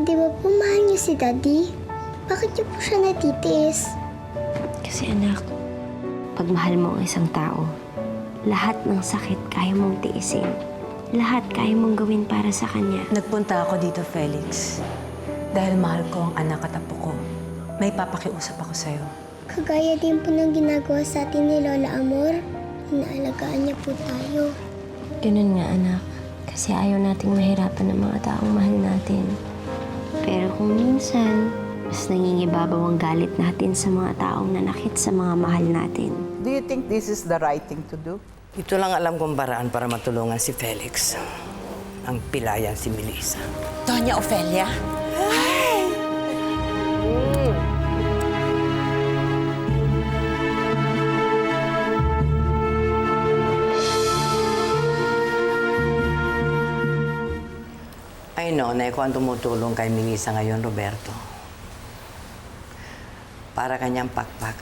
Di ba po mahal niyo si Daddy? Bakit niyo po siya natitiis? Kasi anak, pag mahal mo ang isang tao, lahat ng sakit kaya mong tiisin. Lahat kaya mong gawin para sa kanya. Nagpunta ako dito, Felix. Dahil mahal ko ang anak at apo ko. May papakiusap ako sa'yo. Kagaya din po ng ginagawa sa atin ni Lola Amor. Inaalagaan niya po tayo. Ganun nga, anak. Kasi ayaw nating mahirapan ng mga taong mahal natin. Pero kung minsan, mas nangingibabaw ang galit natin sa mga taong nanakit sa mga mahal natin. Do you think this is the right thing to do? Ito lang alam kong paraan para matulungan si Felix. Ang pilayan si Melissa. Doña Ofelia? I know na ikaw ang tumutulong kay Melissa ngayon, Roberto. Para kanyang pakpak.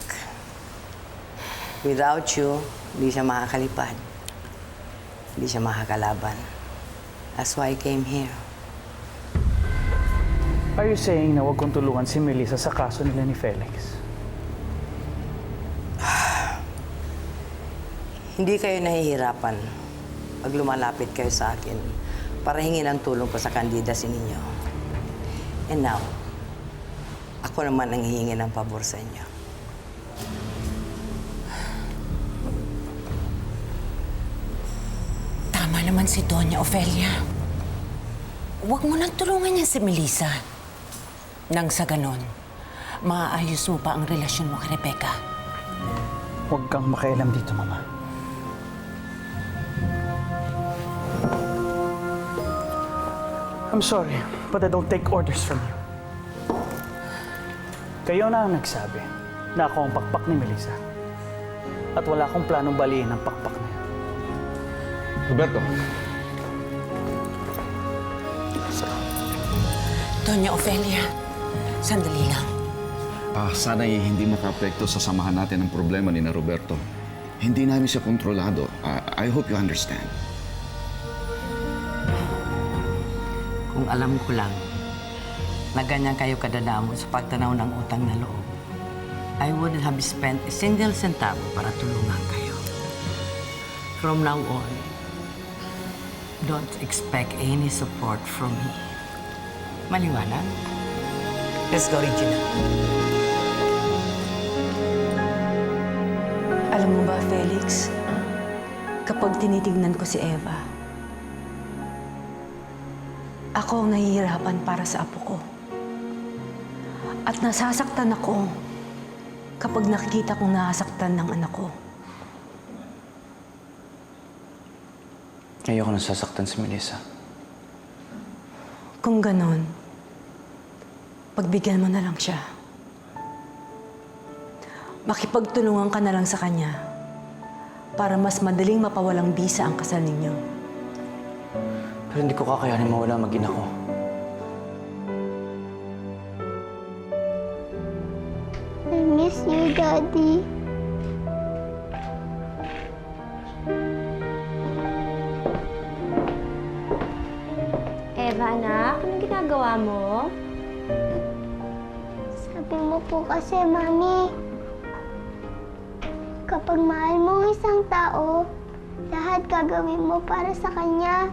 Without you, hindi siya makakalipad. Hindi siya makakalaban. That's why I came here. Are you saying na huwag kong tulungan si Melissa sa kaso nila ni Felix? Hindi kayo nahihirapan pag lumalapit kayo sa akin para hingin ang tulong ko sa kandidacy ninyo. And now, ako naman ang hihingi ng pabor sa inyo. Tama naman si Doña Ofelia. Huwag mo nang tulungan niya si Melissa. Nang sa ganon, maaayos mo pa ang relasyon mo kay Rebecca. Huwag kang makialam dito, Mama. I'm sorry, but I don't take orders from you. Kayo na ang nagsabi na ako ang pakpak ni Melissa. At wala akong planong baliin ang pakpak na yan. Roberto. Doña Ofelia, sandali lang. Sana'y hindi makaapekto sa samahan natin ang problema ni na Roberto. Hindi namin siya kontrolado. I hope you understand. Kung alam ko lang na ganyan kayo kadadamo sa pagtanaw ng utang na loob, I wouldn't have spent a single centavo para tulungan kayo. From now on, don't expect any support from me. Maliwanag? Let's go, Regina. Alam mo ba, Felix, kapag tinitignan ko si Eva, ako ang nahihirapan para sa apo ko. At nasasaktan ako kapag nakikita kong nasasaktan ng anak ko. Ayoko nasasaktan si Melissa. Kung ganon, pagbigyan mo na lang siya. Makipagtulungan ka na lang sa kanya para mas madaling mapawalang bisa ang kasal ninyo. Pero hindi ko kakayanin mawala mag-ina ko. I miss you, Daddy. Eva, anak, anong ginagawa mo? Sabi mo po kasi, Mami, kapag mahal mo ang isang tao, lahat gagawin mo para sa kanya.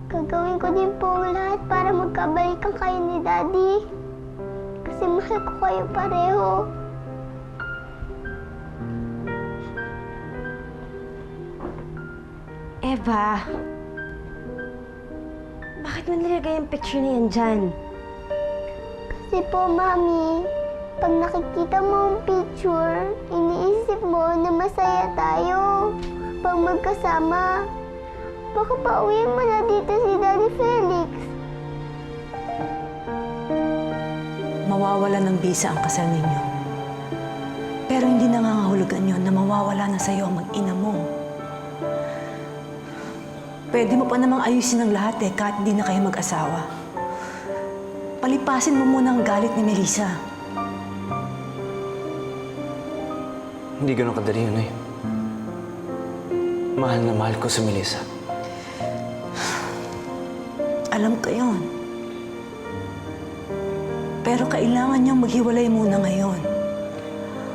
Gagawin ko din po lahat para magkabalikan kayo ni Daddy. Kasi mahal ko kayo pareho. Eva, bakit mo nilagay yung picture na yan dyan? Kasi po, Mami, pag nakikita mo ang picture, iniisip mo na masaya tayo pag magkasama. Baka pauwiin mo na dito si Daddy Felix. Mawawala ng bisa ang kasal ninyo. Pero hindi nangangahulugan yon na mawawala na sa'yo ang mag-ina mo. Pwede mo pa namang ayusin ang lahat kahit hindi na kayo mag-asawa. Palipasin mo muna ang galit ni Melissa. Hindi ganun kadali yun, eh. Mahal na mahal ko si Melissa. Alam ko yun. Pero kailangan niyang maghiwalay muna ngayon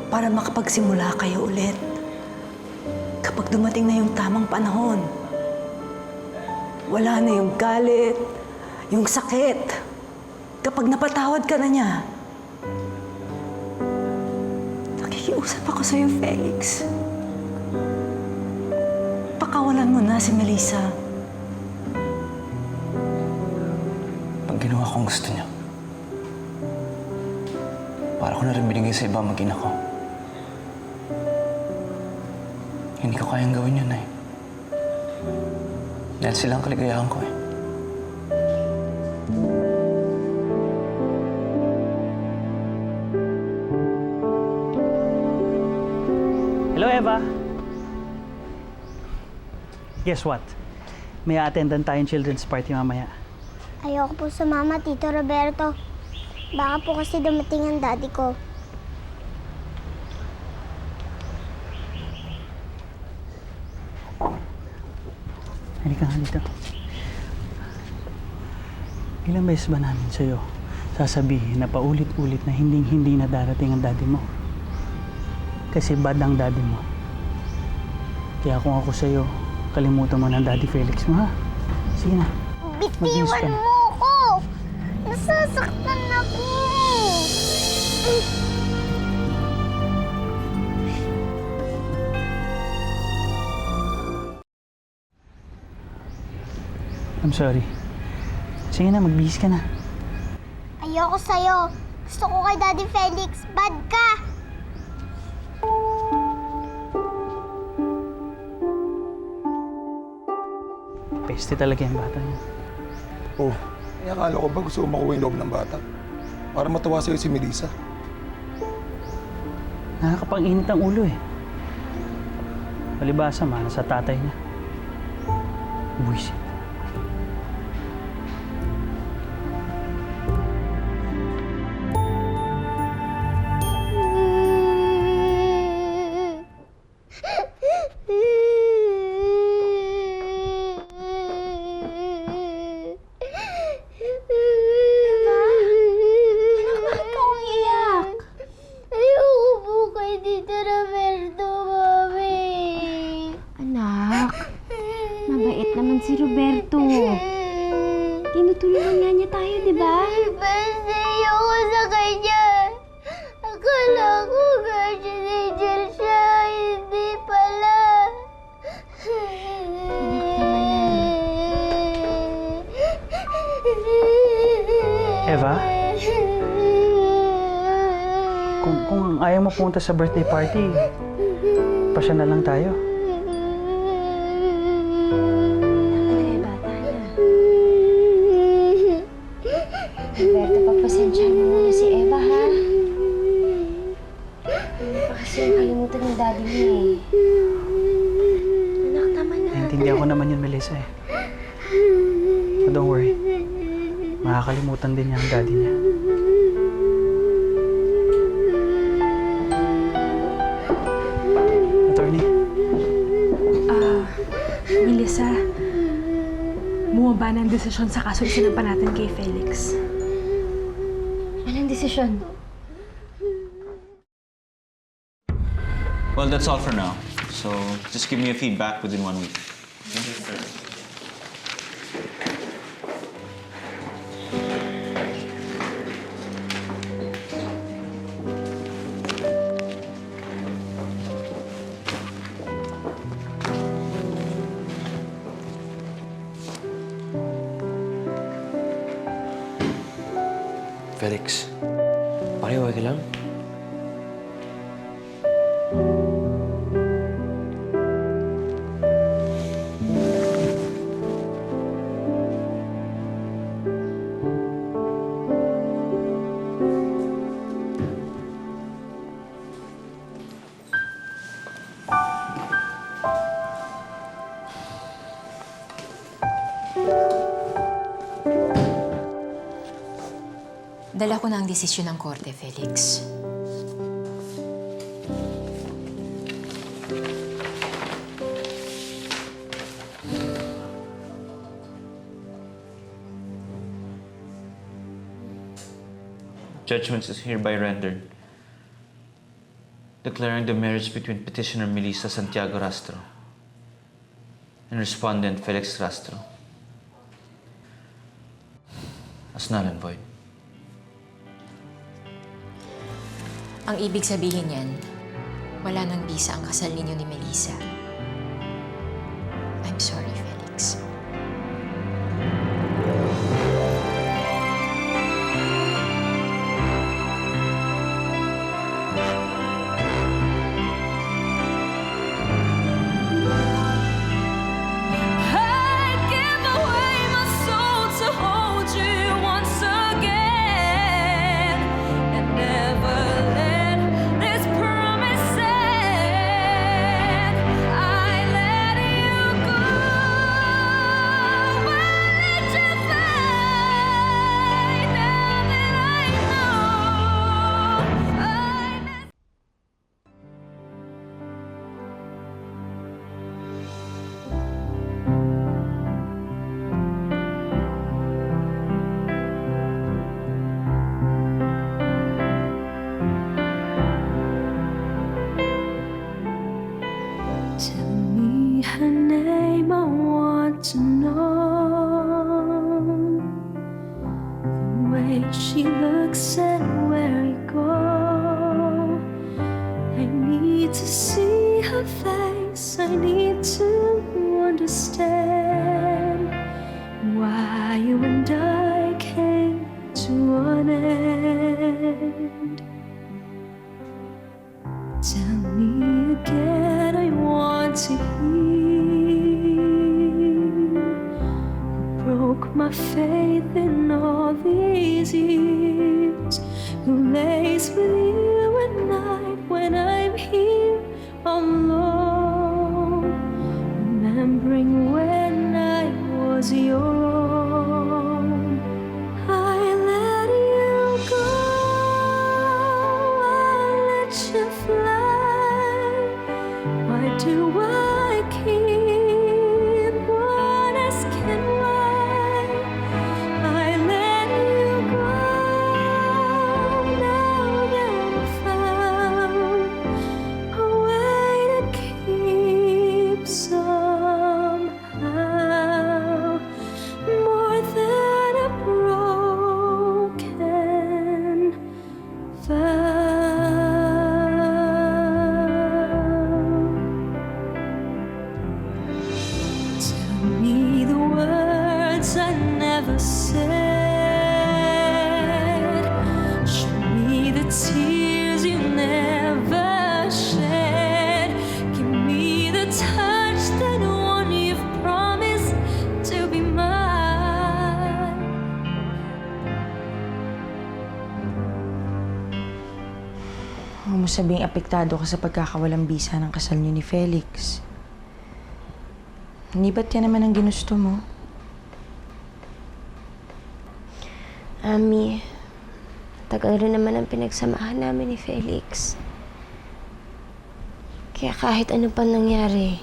para makapagsimula kayo ulit. Kapag dumating na yung tamang panahon, wala na yung galit, yung sakit. Kapag napatawad ka na niya, nakikiusap ako sa'yo, Felix. Pakawalan mo na si Melissa. Pag ginawa kong gusto niya, para ko na rin binigay sa iba mag-ina ko. Hindi ko kayang gawin yun, Nay. Dahil sila ang kaligayahan ko eh. Hello, Eva. Guess what? May attendan tayong children's party mamaya. Ayoko po sumama, Tito Roberto. Baka po kasi dumating ang daddy ko. Halika nga dito. Ilang beses ba namin sa'yo sasabihin na paulit-ulit na hinding-hindi na darating ang daddy mo? Kasi bad ang daddy mo. Kaya kung ako sa'yo, kalimutan mo ng daddy Felix mo, ha? Sige na. Magbihis ka Bitiwan na. mo ko! Nasasaktan ako! I'm sorry. Sige na, magbihis ka na. Ayoko sa'yo. Gusto ko kay Daddy Felix. Bad ka! Peste talaga yung bata niya. Oh, akala ko ba gusto ko makuha yung loob ng bata? Para matawa sa'yo si Melissa. Nakakapang-init ang ulo eh. Palibasa, mana sa tatay niya. Buwisit. Ayoko po kay Tito Roberto, Mami. Anak, mabait naman si Roberto. Tinutulungan nga niya tayo, di ba? Basta ayoko sa kanya. Akala ko guardian angel siya, hindi pala. Eva? Kung ayaw mo punta sa birthday party, pasya na lang tayo. Ano yung bata niya? Roberto, pagpasensyahan mo muna si Eva, ha? Hindi pa kasi kalimutan ng daddy niya eh. Anak, tama na. Naintindihan ko naman yun, Melissa eh. But don't worry. Makakalimutan din niya ang daddy niya. Attorney, Melissa, bumaba na ang desisyon sa kaso isinampa natin kay Felix. Anong desisyon? Well, that's all for now. So just give me a feedback within 1 week. Felix, pakiwag ka lang. Dala ko na ang desisyon ng korte, Felix. judgment is hereby rendered, declaring the marriage between petitioner Melissa Santiago Rastro and respondent Felix Rastro as null and void. Ang ibig sabihin niyan, wala nang bisa ang kasal ninyo ni Melissa. I'm sorry, Felix. Tell me her name, I want to know the way she looks and where we go. I need to see her face, I need to understand why you and I came to an end. Tell me again, I want to hear. Who broke my faith in all these years? Who lays with you at night when I'm here alone? Remembering when I was your own. I let you go, I let you fly. Why do I keep on asking why? I let you go, now that I found a way to keep somehow more than a broken vow. Tell me the words I never said. Show me the tears you never shed. Give me the touch that one you've promised to be mine. Huwag mo sabing apektado ka sa pagkakawalang bisa ng kasal niyo ni Felix. Hindi ba't yan naman ang ginusto mo? Ami, tagal rin naman ang pinagsamahan namin ni Felix. Kaya kahit ano pa nangyari,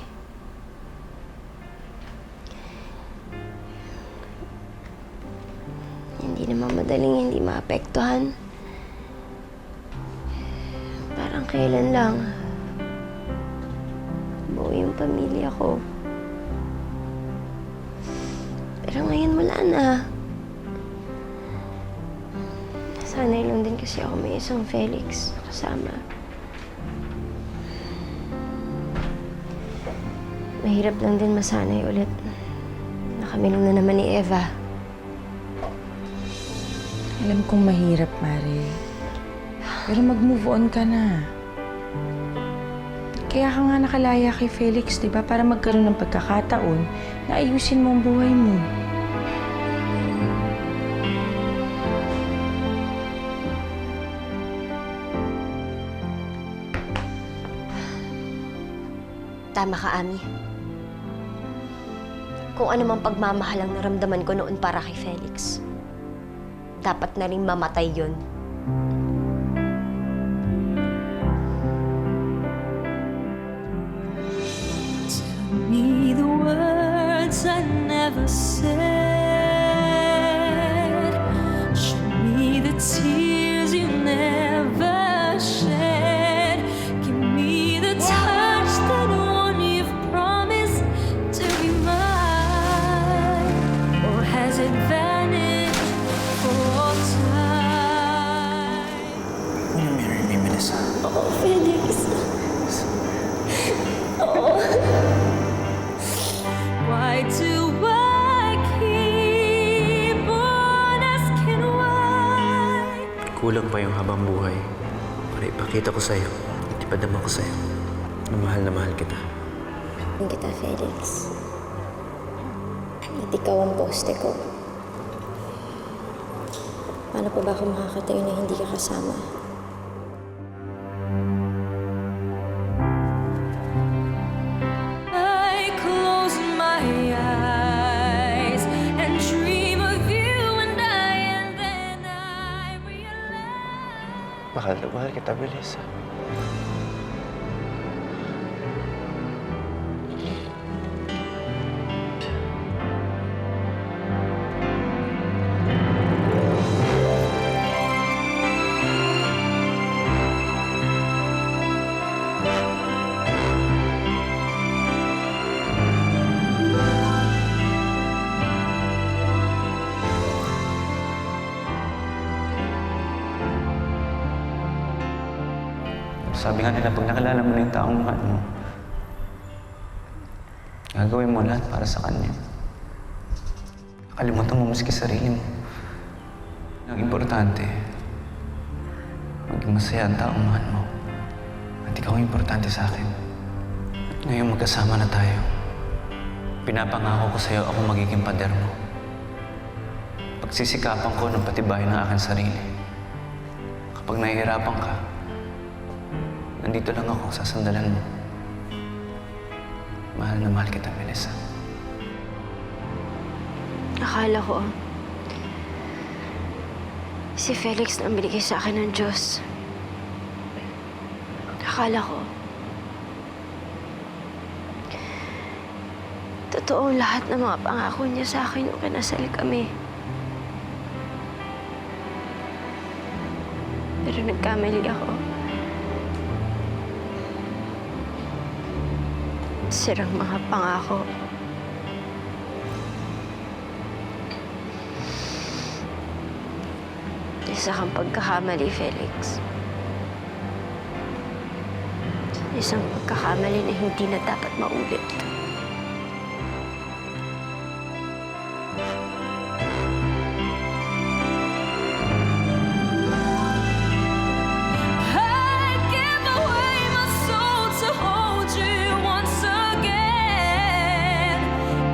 hindi naman madaling hindi maapektuhan. Parang kailan lang buo yung pamilya ko. Pero ngayon wala na. Sanay lang din kasi ako may isang Felix na kasama. Mahirap lang din masanay ulit na kami lang na naman ni Eva. Alam kong mahirap, Mare. Pero mag-move on ka na. Kaya ka nga nakalaya kay Felix, di ba? Para magkaroon ng pagkakataon na ayusin mo ang buhay mo. Tama ka, Ami. Kung ano mang pagmamahal ang naramdaman ko noon para kay Felix, dapat na rin mamatay yun. Tell me the words I never said. Show me the tears you Melissa? Oo, Felix. Oo. Why do I keep on asking why? Kulang pa yung habang buhay para ipakita ko sa'yo at ipadama ko sa'yo na mahal kita. Mahal kita, Felix. At ikaw ang poste ko. Paano pa ba ako makakatayo na hindi ka kasama? I close my eyes and dream of you and then I realize. Mahal na mahal kita, Melissa. Sabi nga nila, pag nakalala mo na yung taong mahal mo, gagawin mo lahat para sa kanya. Nakalimutan mo maski sarili mo. Ang importante, maging masaya ang taong mahal mo. At ikaw ang importante sa akin. At ngayon magkasama na tayo. Pinapangako ko sa'yo ako magiging pader mo. Pagsisikapan ko ng patibayin ng aking sarili. Kapag nahihirapan ka, nandito lang ako, sasandalan mo. Mahal na mahal kita, Melissa. Akala ko, si Felix na ang binigay sa akin ng Diyos. Akala ko, totoo lahat ng mga pangako niya sa akin nung kinasal kami. Pero nagkamali ako. Sirang mga pangako. Isa kang pagkakamali, Felix. Isang pagkakamali na hindi na dapat maulit. I give away my soul to hold you once again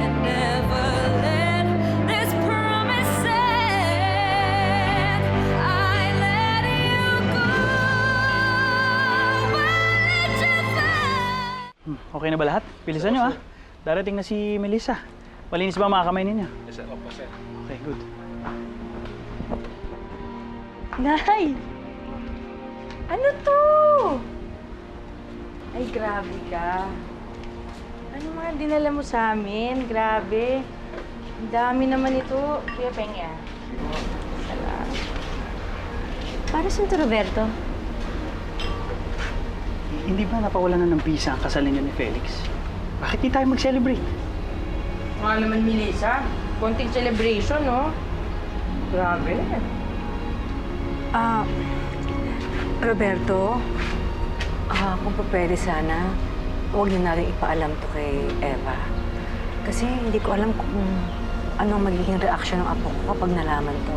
and never let this promise end. I let you go, I let you find. Okay na ba lahat? Bilisan nyo, ha? Darating na si Melissa. Malinis ba ang mga kamay ninyo? Yes, sir. Opo, sir. Okay, good. Nay! Ano to? Ay, grabe ka. Ano mga dinala mo sa amin? Grabe. Ang dami naman ito. Kuya Pengi, ah. Salamat. Para saan to, Roberto? Hindi ba napawalan na ng visa ang kasal ninyo ni Felix? Bakit di tayo mag-celebrate? Mga naman, Melissa. Konting celebration, no? Grabe. Roberto, kung pa pwede sana, huwag niyo natin ipaalam to kay Eva. Kasi hindi ko alam kung anong magiging reaksyon ng apo ko kapag nalaman to.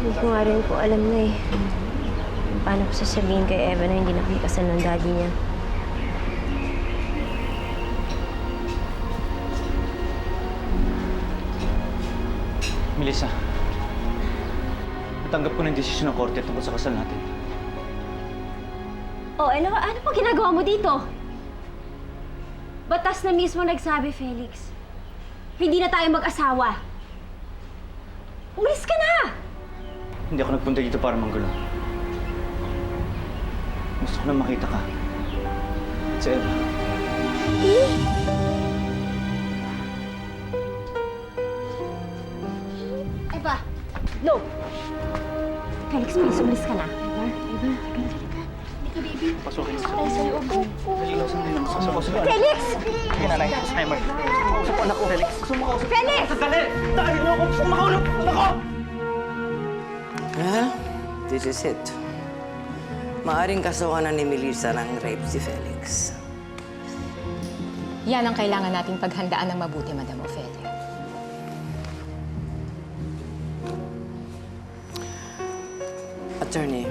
Hindi ko nga rin po alam na eh. Paano ko sasabihin kay Eva na hindi nakikasal ng daddy niya? Melissa, natanggap ko ng desisyon ng korte tungkol sa kasal natin. Oh, ano pa ginagawa mo dito? Batas na mismo nagsabi, Felix. Hindi na tayo mag-asawa. Umalis ka na! Hindi ako nagpunta dito para manggulo. Gusto ko na makita ka. At si Eva. Eva! No! Felix, please, umalis ka na. Eva, halika. Halika, baby. Pasukin Pasok tayo sa loob. Dali lang, sandali lang. Sasapos na. Felix! Sige, nanay. Timer. Kausap ko anak ko, Felix. Gusto mo kausap? Felix! Sandali! Dali niyo ako! Kumakaulap! Ako! Well, this is it. Maaring kasuhan na ni Melissa ng rape si Felix. Yan ang kailangan nating paghandaan ng mabuti, Madam Ofelia. Attorney,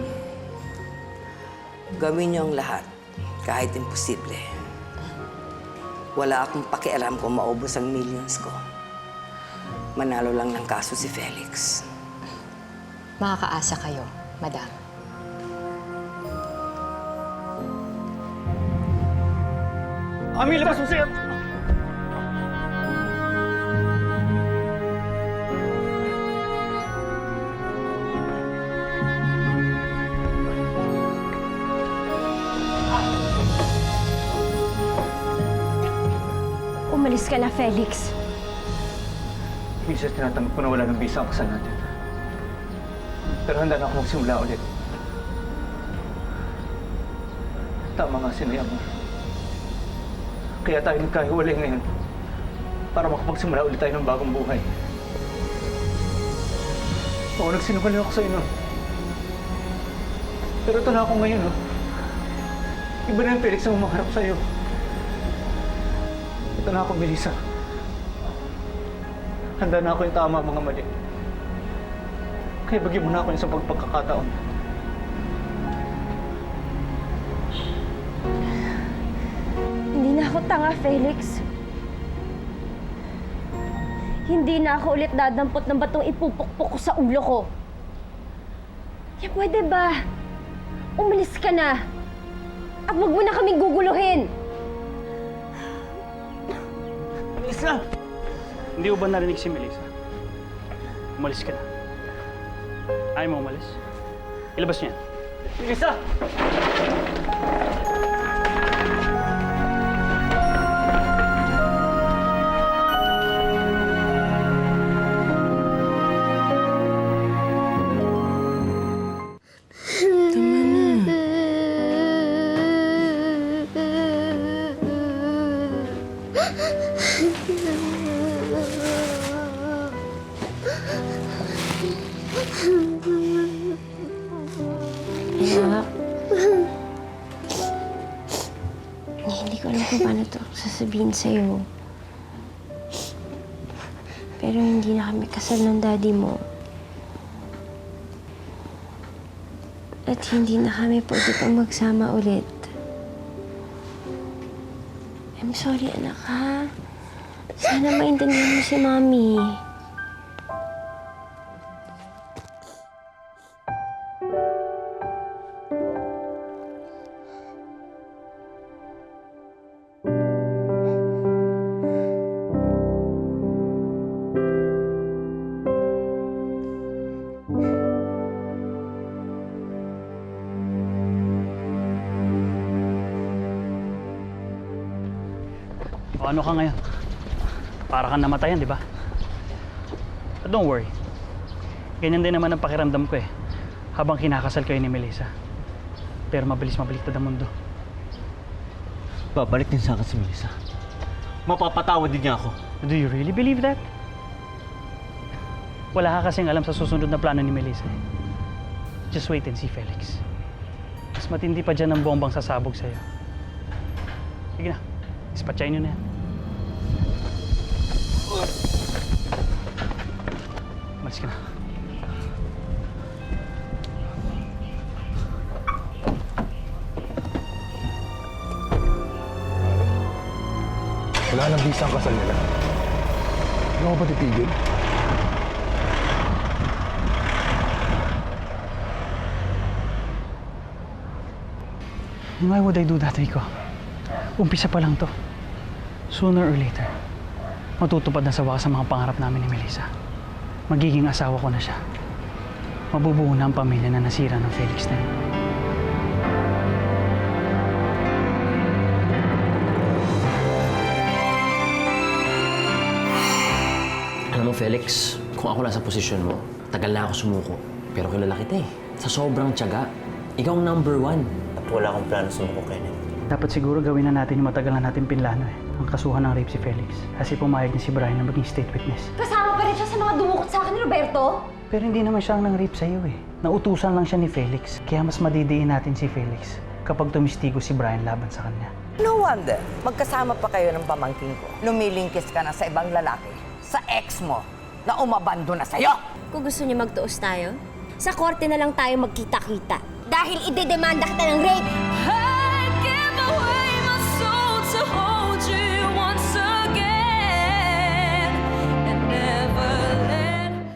gawin niyo ang lahat, kahit imposible. Wala akong pakialam kung maubos ang millions ko. Manalo lang ng kaso si Felix. Makakaasa kayo, Madam. Ami, labas mo siya! Umalis ka na, Felix. Minsan tinatanggap ko na wala ng bisa ang kasal natin. Pero handa na ako magsimula ulit. Tama nga si Amor. Kaya tayo nagkahiwalay ngayon para makapagsimula ulit tayo ng bagong buhay. Oo, nagsinungaling ako sa inyo. Pero ito na ako ngayon, oh. Iba na yung Felix ang umaharap sa'yo. Ito na ako, Melissa. Handa na ako yung tama mga mali. Kaya bagyan mo na ako isang pagkakataon. Hindi na ako tanga, Felix. Hindi na ako ulit dadampot ng batong ipupukpok ko sa ulo ko. Kaya pwede ba? Umalis ka na. At wag mo na kaming guguluhin. Melissa! Hindi mo ba narinig si Melissa? Umalis ka na. Ayaw mo umalis? Ilabas niya. Melissa! Anak, hindi ko alam kung paano ito sasabihin sa'yo. Pero hindi na kami kasal ng daddy mo. At hindi na kami pwede pang magsama ulit. I'm sorry, anak, ha? Sana maintindihan mo si Mami. O ano ka ngayon? Para kang namatayan, di ba? But don't worry. Ganyan din naman ang pakiramdam ko eh. Habang kinakasal kayo ni Melissa. Pero mabilis mabaliktad ang mundo. Babalik din sa akin si Melissa. Mapapatawad din niya ako. Do you really believe that? Wala ka kasing alam sa susunod na plano ni Melissa eh. Just wait and see, Felix. Mas matindi pa dyan ang bombang sasabog sa'yo. Sige na, ispatsayin nyo na yan. Malis ka na. Wala nang bisa ang kasal nila. Ano ko ba titigil? Why would I do that, Rico? Umpisa pa lang to. Sooner or later, matutupad na sa wakas ang mga pangarap namin ni Melissa. Magiging asawa ko na siya. Mabubuo na ang pamilya na nasira ng Felix na yun. Alam mo, Felix, kung ako nasa posisyon mo, tagal na ako sumuko. Pero kilala kita eh. Sa sobrang tiyaga, ikaw ang #1. At wala akong plano sumuko, Kenneth. Dapat siguro gawin na natin yung matagal na natin pinlano eh. Ang kasuhan ng rape si Felix. Kasi pumayag niya si Brian na maging state witness. Kasama pa rin siya sa mga dumukot sa akin ni Roberto? Pero hindi naman siyang nang-rape sa'yo eh. Nautusan lang siya ni Felix. Kaya mas madidiin natin si Felix kapag tumistigo si Brian laban sa kanya. No wonder, magkasama pa kayo ng pamangking ko. Lumilingkis ka na sa ibang lalaki, sa ex mo, na umabando na sa'yo. Kung gusto niya magtuos tayo, sa korte na lang tayo magkita-kita. Dahil idedemanda kita ng rape!